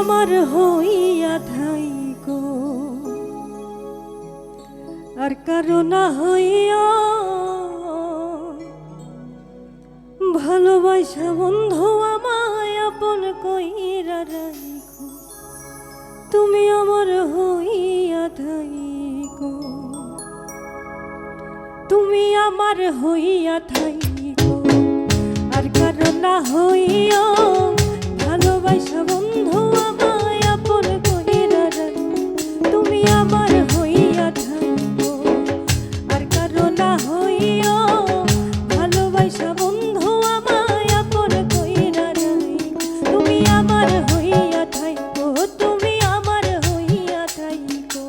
আমার হইয়া থাইকো আর কারো না হইয়া ভালোবাসা বন্ধু আমায় আপন কইরা রাখো তুমি আমার হইয়া থাইকো তুমি আমার হইয়া থাইকো আর কারো না হইয়া ভালোবাসা বন্ধু আমায় আপন কইরা রাখো তুমি আমার হইয়া থাইকো আর কারো না হইয়া ভালোবাসা বন্ধু আমায় আপন কইরা রাখো তুমি আমার হইয়া থাইকো তুমি আমার হইয়া থাইকো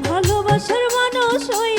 ভালোবাসার মানুষ হইয়া